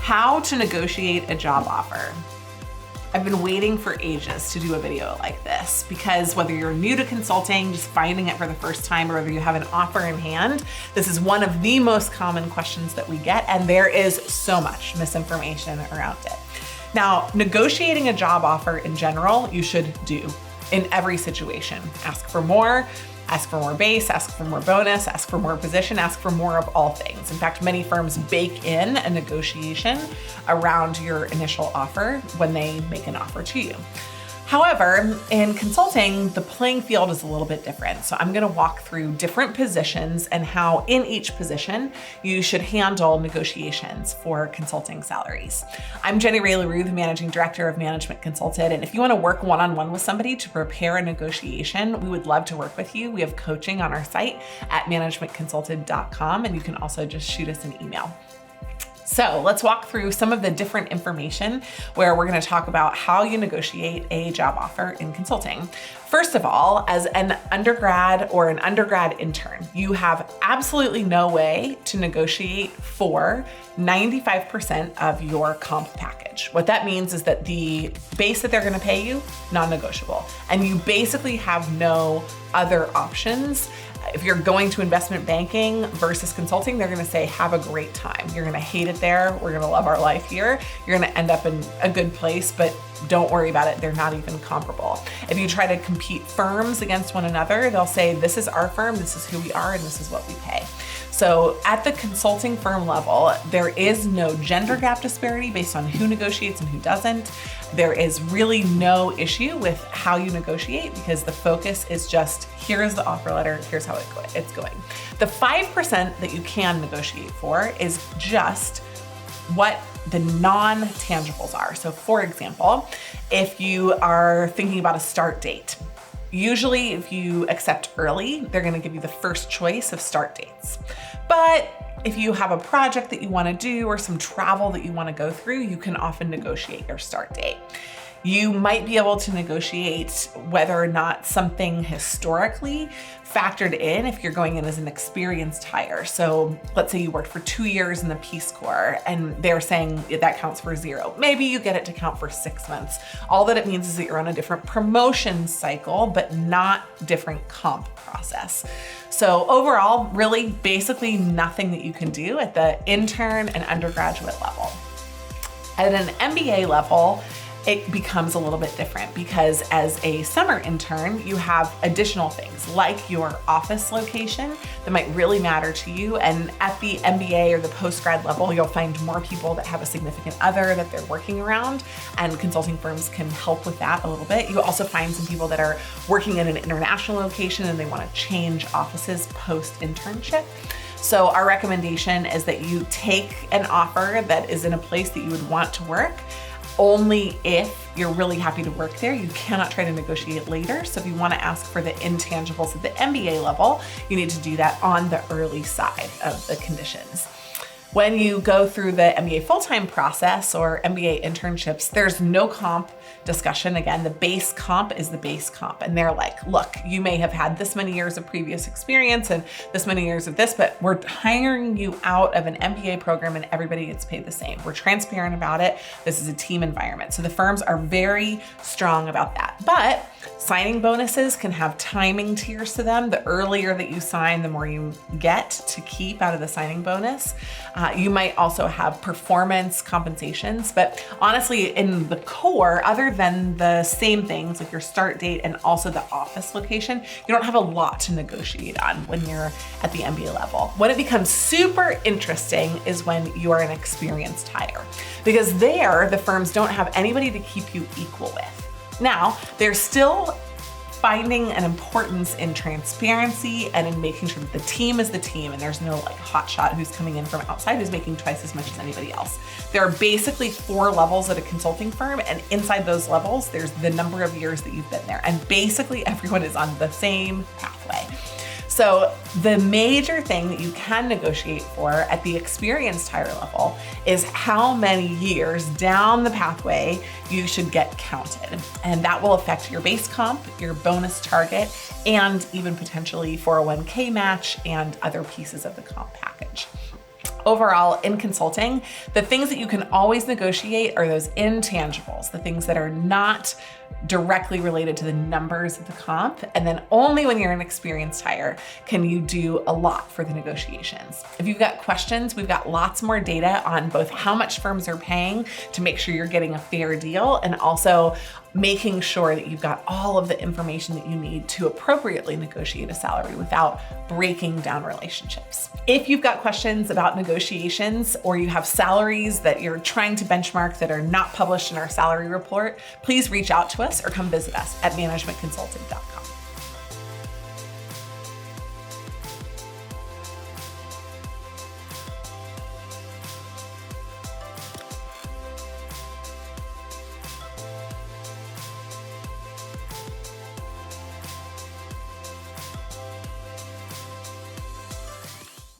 How to negotiate a job offer. I've been waiting for ages to do a video like this because whether you're new to consulting, just finding it for the first time, or whether you have an offer in hand, this is one of the most common questions that we get, and there is so much misinformation around it. Now, negotiating a job offer in general, you should do in every situation. Ask for more base, ask for more bonus, ask for more position, ask for more of all things. In fact, many firms bake in a negotiation around your initial offer when they make an offer to you. However, in consulting, the playing field is a little bit different. So I'm gonna walk through different positions and how in each position you should handle negotiations for consulting salaries. I'm Jenny Rae LaRue, the Managing Director of Management Consulted. And if you wanna work one-on-one with somebody to prepare a negotiation, we would love to work with you. We have coaching on our site at managementconsulted.com, and you can also just shoot us an email. So let's walk through some of the different information where we're going to talk about how you negotiate a job offer in consulting. First of all, as an undergrad or an undergrad intern, you have absolutely no way to negotiate for 95% of your comp package. What that means is that the base that they're going to pay you, non-negotiable, and you basically have no other options. If you're going to investment banking versus consulting, they're gonna say, have a great time. You're gonna hate it there. We're gonna love our life here. You're gonna end up in a good place, but don't worry about it. They're not even comparable. If you try to compete firms against one another, they'll say, this is our firm, this is who we are, and this is what we pay. So at the consulting firm level, there is no gender gap disparity based on who negotiates and who doesn't. There is really no issue with how you negotiate because the focus is just, here is the offer letter, here's how it's going. The 5% that you can negotiate for is just what the non-tangibles are. So for example, if you are thinking about a start date, usually if you accept early, they're gonna give you the first choice of start dates. But if you have a project that you wanna do or some travel that you wanna go through, you can often negotiate your start date. You might be able to negotiate whether or not something historically factored in if you're going in as an experienced hire. So let's say you worked for 2 years in the Peace Corps and they're saying that counts for 0. Maybe you get it to count for 6 months. All that it means is that you're on a different promotion cycle, but not different comp process. So overall, really basically nothing that you can do at the intern and undergraduate level. At an MBA level, it becomes a little bit different because as a summer intern, you have additional things like your office location that might really matter to you. And at the MBA or the post-grad level, you'll find more people that have a significant other that they're working around, and consulting firms can help with that a little bit. You also find some people that are working in an international location and they want to change offices post-internship. So our recommendation is that you take an offer that is in a place that you would want to work, only if you're really happy to work there. You cannot try to negotiate later. So if you want to ask for the intangibles at the MBA level, you need to do that on the early side of the conditions. When you go through the MBA full-time process or MBA internships, there's no comp discussion. Again, the base comp is the base comp. And they're like, look, you may have had this many years of previous experience and this many years of this, but we're hiring you out of an MBA program and everybody gets paid the same. We're transparent about it. This is a team environment. So the firms are very strong about that. But signing bonuses can have timing tiers to them. The earlier that you sign, the more you get to keep out of the signing bonus. You might also have performance compensations, but honestly, in the core, other than the same things like your start date and also the office location, you don't have a lot to negotiate on when you're at the MBA level. When it becomes super interesting is when you are an experienced hire, because there, the firms don't have anybody to keep you equal with. Now, they're still finding an importance in transparency and in making sure that the team is the team and there's no like hotshot who's coming in from outside who's making twice as much as anybody else. There are basically 4 levels at a consulting firm, and inside those levels, there's the number of years that you've been there. And basically everyone is on the same pathway. So the major thing that you can negotiate for at the experienced hire level is how many years down the pathway you should get counted. And that will affect your base comp, your bonus target, and even potentially 401k match and other pieces of the comp package. Overall, in consulting, the things that you can always negotiate are those intangibles, the things that are not directly related to the numbers of the comp. And then only when you're an experienced hire can you do a lot for the negotiations. If you've got questions, we've got lots more data on both how much firms are paying to make sure you're getting a fair deal, and also making sure that you've got all of the information that you need to appropriately negotiate a salary without breaking down relationships. If you've got questions about negotiations, or you have salaries that you're trying to benchmark that are not published in our salary report, please reach out to us or come visit us at managementconsulting.com.